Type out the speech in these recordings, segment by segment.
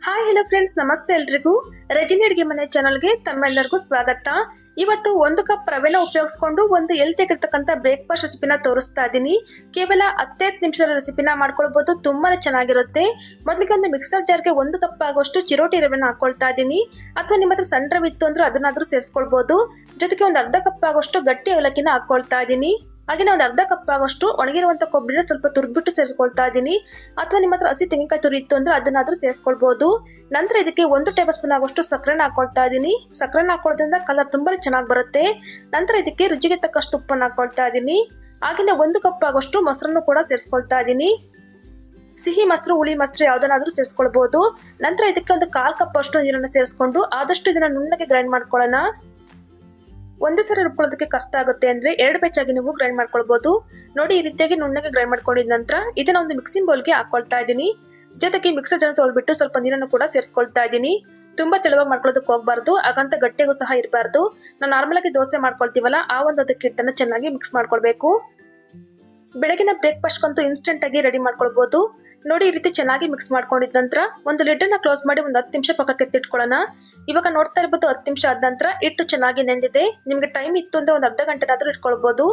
Hi hello friends, ನಮಸ್ತೆ ಎಲ್ರಿಗೂ. ರಜನಿ ಅಡುಗೆ ಮನೆ ಚಾನಲ್ಗೆ ತಮ್ಮೆಲ್ಲರಿಗೂ ಸ್ವಾಗತ. ಇವತ್ತು 1 ಕಪ್ ರವೆನ ಉಪಯೋಗಿಸ್ಕೊಂಡು ಒಂದು ಹೆಲ್ತಿಯಾಗಿರ್ತಕ್ಕಂಥ ಬ್ರೇಕ್ಫಾಸ್ಟ್ ರೆಸಿಪಿನ ತೋರಿಸ್ತಾ ಇದ್ದೀನಿ. ಕೇವಲ 10 ನಿಮಿಷದ ರೆಸಿಪಿನ ಮಾಡ್ಕೊಳ್ಬಹುದು. ತುಂಬಾನೇ ಚೆನ್ನಾಗಿರುತ್ತೆ. ಮೊದಲಿಗೆ ಒಂದು ಮಿಕ್ಸರ್ ಜಾರ್ಗೆ 1 ಕಪ್ ಆಗುವಷ್ಟು ಚಿರೋಟಿ ರವೆನ ಹಾಕೊಳ್ತಾ ಇದ್ದೀನಿ. ಅಥವಾ ನಿಮ್ಮ ಹತ್ರ ಸಣ್ಣ ರವೆ ಇತ್ತು ಅಂದ್ರೆ ಅದನ್ನಾದ್ರೂ ಸೇರಿಸ್ಕೊಳ್ಬಹುದು. ಜೊತೆಗೆ ಒಂದು ಅರ್ಧ ಕಪ್ ಆಗುವಷ್ಟು ಗಟ್ಟಿ ಅವಲಕ್ಕಿನ ಹಾಕೊಳ್ತಾ ಇದ್ದೀನಿ. ಹಾಗೆ ಒಂದು ಅರ್ಧ ಕಪ್ ಆಗೋಷ್ಟು ಒಣಗಿರುವಂತ ಕೊಬ್ಬರಿನ ಸ್ವಲ್ಪ ತುರಿದ್ಬಿಟ್ಟು ಸೇರಿಸ್ಕೊಳ್ತಾ ಇದ್ದೀನಿ. ಅಥವಾ ನಿಮ್ಮ ಹತ್ರ ಹಸಿ ತೆಂಗಿನಕಾಯಿ ತುರಿ ಇತ್ತು ಅಂದ್ರೆ ಅದನ್ನಾದ್ರೂ ಸೇರಿಸ್ಕೊಳ್ಬಹುದು. ನಂತರ ಇದಕ್ಕೆ 1 ಟೇಬಲ್ ಸ್ಪೂನ್ ಆಗೋಷ್ಟು ಸಕ್ಕರೆನ ಹಾಕೊಳ್ತಾ ಇದ್ದೀನಿ. ಸಕ್ಕರೆನ ಹಾಕೊಳ್ಳೋದ್ರಿಂದ ಕಲರ್ ತುಂಬಾನೇ ಚೆನ್ನಾಗಿ ಬರುತ್ತೆ. ನಂತರ ಇದಕ್ಕೆ ರುಚಿಗೆ ತಕ್ಕಷ್ಟು ಉಪ್ಪನ್ನು ಹಾಕೊಳ್ತಾ ಇದ್ದೀನಿ. ಹಾಗೆ 1 ಕಪ್ ಆಗೋಷ್ಟು ಮೊಸರನ್ನು ಕೂಡ ಸೇರಿಸ್ಕೊಳ್ತಾ ಇದ್ದೀನಿ. ಸಿಹಿ ಮೊಸರು, ಹುಳಿ ಮೊಸರು ಯಾವ್ದನ್ನಾದ್ರೂ ಸೇರಿಸ್ಕೊಳ್ಬಹುದು. ನಂತರ ಇದಕ್ಕೆ ಒಂದು 1/4 ಕಪ್ ಅಷ್ಟು ನೀರನ್ನು ಸೇರಿಸ್ಕೊಂಡು ಆದಷ್ಟು ಇದನ್ನ ನುಣ್ಣಗೆ ಗ್ರೈಂಡ್ ಮಾಡ್ಕೊಳ್ಳೋಣ. ಒಂದೇ ಸರಿ ರುಬ್ಕೊಳ್ಳೋದಕ್ಕೆ ಕಷ್ಟ ಆಗುತ್ತೆ ಅಂದ್ರೆ 2 ಬೆಚ್ಚಾಗಿ ನೀವು ಗ್ರೈಂಡ್ ಮಾಡ್ಕೊಳ್ಬಹುದು. ನೋಡಿ, ಈ ರೀತಿಯಾಗಿ ನುಣ್ಣಗೆ ಗ್ರೈಂಡ್ ಮಾಡ್ಕೊಂಡಿದ ನಂತರ ಇದನ್ನ ಒಂದು ಮಿಕ್ಸಿಂಗ್ ಬೌಲ್ಗೆ ಹಾಕೊಳ್ತಾ ಇದ್ದೀನಿ. ಜೊತೆಗೆ ಮಿಕ್ಸರ್ ಜಾರ್ ತೊಳ್ಬಿಟ್ಟು ಸ್ವಲ್ಪ ನೀರನ್ನು ಕೂಡ ಸೇರಿಸ್ಕೊಳ್ತಾ ಇದ್ದೀನಿ. ತುಂಬಾ ತೆಳುವಾಗಿ ಮಾಡ್ಕೊಳ್ಳೋದಕ್ಕೆ ಹೋಗ್ಬಾರ್ದು, ಹಾಗಂತ ಗಟ್ಟಿಗೂ ಸಹ ಇರಬಾರ್ದು. ನಾವು ನಾರ್ಮಲ್ ಆಗಿ ದೋಸೆ ಮಾಡ್ಕೊಳ್ತೀವಲ್ಲ ಆ ಒಂದು ಅದಕ್ಕೆ ಹಿಟ್ಟನ್ನು ಚೆನ್ನಾಗಿ ಮಿಕ್ಸ್ ಮಾಡ್ಕೊಳ್ಬೇಕು. ಬೆಳಗಿನ ಬ್ರೇಕ್ಫಾಸ್ಟ್ ಅಂತೂ ಇನ್ಸ್ಟೆಂಟ್ ಆಗಿ ರೆಡಿ ಮಾಡ್ಕೊಳ್ಬಹುದು. ನೋಡಿ, ಈ ರೀತಿ ಚೆನ್ನಾಗಿ ಮಿಕ್ಸ್ ಮಾಡ್ಕೊಂಡಿದ ನಂತರ ಒಂದು ಲಿಡ್ ಅನ್ನ ಕ್ಲೋಸ್ ಮಾಡಿ ಒಂದು 10 ನಿಮಿಷ ಪಕ್ಕಕ್ಕೆ ಎತ್ತಿಟ್ಕೊಳ್ಳೋಣ. ಇವಾಗ ನೋಡ್ತಾ ಇರ್ಬೋದು 10 ನಿಮಿಷ ಆದ ನಂತರ ಹಿಟ್ಟು ಚೆನ್ನಾಗಿ ನೆಂದಿದೆ. ನಿಮ್ಗೆ ಟೈಮ್ ಇತ್ತು ಅಂದ್ರೆ ಒಂದು ಅರ್ಧ ಗಂಟೆನಾದ್ರೂ ಇಟ್ಕೊಳ್ಬಹುದು.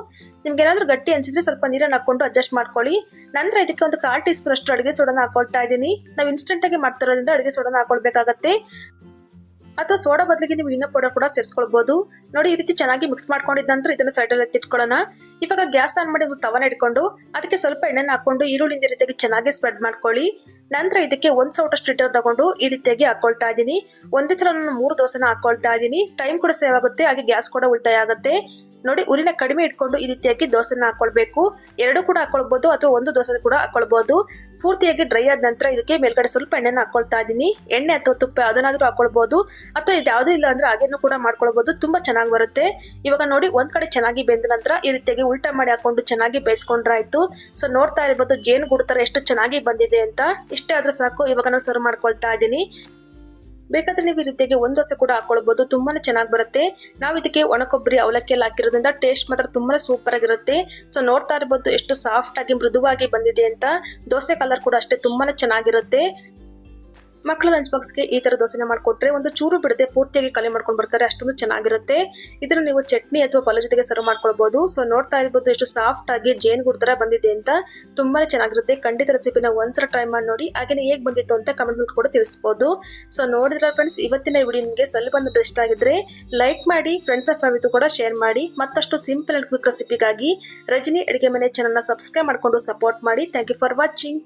ನಿಮ್ಗೆ ಏನಾದ್ರೂ ಗಟ್ಟಿ ಅನ್ಸಿದ್ರೆ ಸ್ವಲ್ಪ ನೀರನ್ನು ಹಾಕೊಂಡು ಅಡ್ಜಸ್ಟ್ ಮಾಡ್ಕೊಳ್ಳಿ. ನಂತರ ಇದಕ್ಕೆ ಒಂದು 1/4 ಟೀ ಸ್ಪೂನ್ ಅಷ್ಟು ಅಡುಗೆ ಸೋಡಾನ ಹಾಕೊಳ್ತಾ ಇದ್ದೀನಿ. ನಾವು ಇನ್ಸ್ಟೆಂಟ್ ಆಗಿ ಮಾಡ್ತಿರೋದ್ರಿಂದ ಅಡುಗೆ ಸೋಡಾನ ಹಾಕೊಳ್ಬೇಕಾಗತ್ತೆ. ಅಥವಾ ಸೋಡಾ ಬದಲಿಗೆ ನೀವು ಇನೋ ಪೌಡರ್ ಕೂಡ ಸೇರಿಸ್ಕೊಳ್ಬಹುದು. ನೋಡಿ, ಈ ರೀತಿ ಚೆನ್ನಾಗಿ ಮಿಕ್ಸ್ ಮಾಡ್ಕೊಂಡಿದ ನಂತರ ಇದನ್ನ ಸೈಡ್ ಅಲ್ಲಿ ಎತ್ತಿಟ್ಕೊಳ್ಳೋಣ. ಇವಾಗ ಗ್ಯಾಸ್ ಆನ್ ಮಾಡಿ ಒಂದು ತವನ ಇಟ್ಕೊಂಡು ಅದಕ್ಕೆ ಸ್ವಲ್ಪ ಎಣ್ಣೆನ ಹಾಕೊಂಡು ಈರುಳ್ಳಿನ ರೀತಿಯಾಗಿ ಚೆನ್ನಾಗಿ ಸ್ಪ್ರೆಡ್ ಮಾಡ್ಕೊಳ್ಳಿ. ನಂತರ ಇದಕ್ಕೆ 1 ಸೌಟಷ್ಟು ಹಿಟ್ಟನ್ನು ತಗೊಂಡು ಈ ರೀತಿಯಾಗಿ ಹಾಕೊಳ್ತಾ ಇದ್ದೀನಿ. ಒಂದೇ ತರ ನಾನು 3 ದೋಸೆನ ಹಾಕೊಳ್ತಾ ಇದ್ದೀನಿ. ಟೈಮ್ ಕೂಡ ಸೇವ್ ಆಗುತ್ತೆ, ಹಾಗೆ ಗ್ಯಾಸ್ ಕೂಡ ಉಳಿತಾಯ ಆಗುತ್ತೆ. ನೋಡಿ, ಉರಿನ ಕಡಿಮೆ ಇಟ್ಕೊಂಡು ಈ ರೀತಿಯಾಗಿ ದೋಸೆನ ಹಾಕೊಳ್ಬೇಕು. 2 ಕೂಡ ಹಾಕೊಳ್ಬಹುದು ಅಥವಾ 1 ದೋಸೆ ಕೂಡ ಹಾಕೊಳ್ಬಹುದು. ಪೂರ್ತಿಯಾಗಿ ಡ್ರೈ ಆದ ನಂತರ ಇದಕ್ಕೆ ಮೇಲ್ಗಡೆ ಸ್ವಲ್ಪ ಎಣ್ಣೆನ ಹಾಕೊಳ್ತಾ ಇದ್ದೀನಿ. ಎಣ್ಣೆ ಅಥವಾ ತುಪ್ಪ ಅದನ್ನಾದ್ರೂ ಹಾಕೊಳ್ಬಹುದು, ಅಥವಾ ಇದು ಯಾವುದೂ ಇಲ್ಲ ಅಂದ್ರೆ ಹಾಗೇನು ಕೂಡ ಮಾಡ್ಕೊಳ್ಬಹುದು. ತುಂಬಾ ಚೆನ್ನಾಗಿ ಬರುತ್ತೆ. ಇವಾಗ ನೋಡಿ, ಒಂದ್ ಕಡೆ ಚೆನ್ನಾಗಿ ಬೆಂದ ನಂತರ ಈ ರೀತಿಯಾಗಿ ಉಲ್ಟಾ ಮಾಡಿ ಹಾಕೊಂಡು ಚೆನ್ನಾಗಿ ಬೇಯಿಸ್ಕೊಂಡ್ರೆ ಆಯ್ತು. ಸೊ ನೋಡ್ತಾ ಇರ್ಬೋದು ಜೇನುಗೂಡು ತರ ಎಷ್ಟು ಚೆನ್ನಾಗಿ ಬಂದಿದೆ ಅಂತ. ಇಷ್ಟೇ ಆದ್ರೂ ಸಾಕು. ಇವಾಗ ನಾನು ಸರ್ವ್ ಮಾಡ್ಕೊಳ್ತಾ ಇದ್ದೀನಿ. ಬೇಕಾದ್ರೆ ನೀವು ಈ ರೀತಿಯಾಗಿ 1 ದೋಸೆ ಕೂಡ ಹಾಕೊಳ್ಬಹುದು. ತುಂಬಾನೇ ಚೆನ್ನಾಗಿ ಬರುತ್ತೆ. ನಾವು ಇದಕ್ಕೆ ಒಣ ಕೊಬ್ಬರಿ ಅವಲಕ್ಕಿ ಎಲ್ಲ ಹಾಕಿರೋದ್ರಿಂದ ಟೇಸ್ಟ್ ಮಾತ್ರ ತುಂಬಾನೇ ಸೂಪರ್ ಆಗಿರುತ್ತೆ. ಸೊ ನೋಡ್ತಾ ಇರ್ಬೋದು ಎಷ್ಟು ಸಾಫ್ಟ್ ಆಗಿ ಮೃದುವಾಗಿ ಬಂದಿದೆ ಅಂತ. ದೋಸೆ ಕಲರ್ ಕೂಡ ಅಷ್ಟೇ ತುಂಬಾನೇ ಚೆನ್ನಾಗಿರುತ್ತೆ. ಮಕ್ಕಳ ಲಂಚ್ ಬಾಕ್ಸ್ಗೆ ಈ ತರ ದೋಸೆನ ಮಾಡ್ಕೊಟ್ರೆ ಒಂದು ಚೂರು ಬಿಡದೆ ಪೂರ್ತಿಯಾಗಿ ಖಾಲಿ ಮಾಡ್ಕೊಂಡು ಬರ್ತಾರೆ. ಅಷ್ಟೊಂದು ಚೆನ್ನಾಗಿರುತ್ತೆ. ಇದನ್ನು ನೀವು ಚಟ್ನಿ ಅಥವಾ ಪಲ್ಯ ಜೊತೆಗೆ ಸರ್ವ್ ಮಾಡ್ಕೊಳ್ಬಹುದು. ಸೊ ನೋಡ್ತಾ ಇರ್ಬೋದು ಎಷ್ಟು ಸಾಫ್ಟ್ ಆಗಿ ಜೇನುಗೂಡು ತರ ಬಂದಿದೆ ಅಂತ. ತುಂಬಾನೇ ಚೆನ್ನಾಗಿರುತ್ತೆ. ಖಂಡಿತ ರೆಸಿಪಿನ ಒಂದ್ಸಲ ಟ್ರೈ ಮಾಡಿ ನೋಡಿ. ಹಾಗೆ ಹೇಗೆ ಬಂದಿತ್ತು ಅಂತ ಕಮೆಂಟ್ ಮಾಡಿ ಕೂಡ ತಿಳಿಸಬಹುದು. ಸೊ ನೋಡಿದ್ರೆ ಫ್ರೆಂಡ್ಸ್, ಇವತ್ತಿನ ವಿಡಿಯೋ ನಿಮಗೆ ಸ್ವಲ್ಪ ಬಂದು ಇಷ್ಟ ಆಗಿದ್ರೆ ಲೈಕ್ ಮಾಡಿ, ಫ್ರೆಂಡ್ಸ್ ಅಂಡ್ ಫ್ಯಾಮಿಲಿ ಕೂಡ ಶೇರ್ ಮಾಡಿ. ಮತ್ತಷ್ಟು ಸಿಂಪಲ್ ಅಂಡ್ ಕ್ವಿಕ್ ರೆಸಿಪಿಗಾಗಿ ರಜನಿ ಅಡುಗೆ ಮನೆ ಚಾನಲ್ ನ ಸಬ್ಸ್ಕ್ರೈಬ್ ಮಾಡ್ಕೊಂಡು ಸಪೋರ್ಟ್ ಮಾಡಿ. Thank you for watching.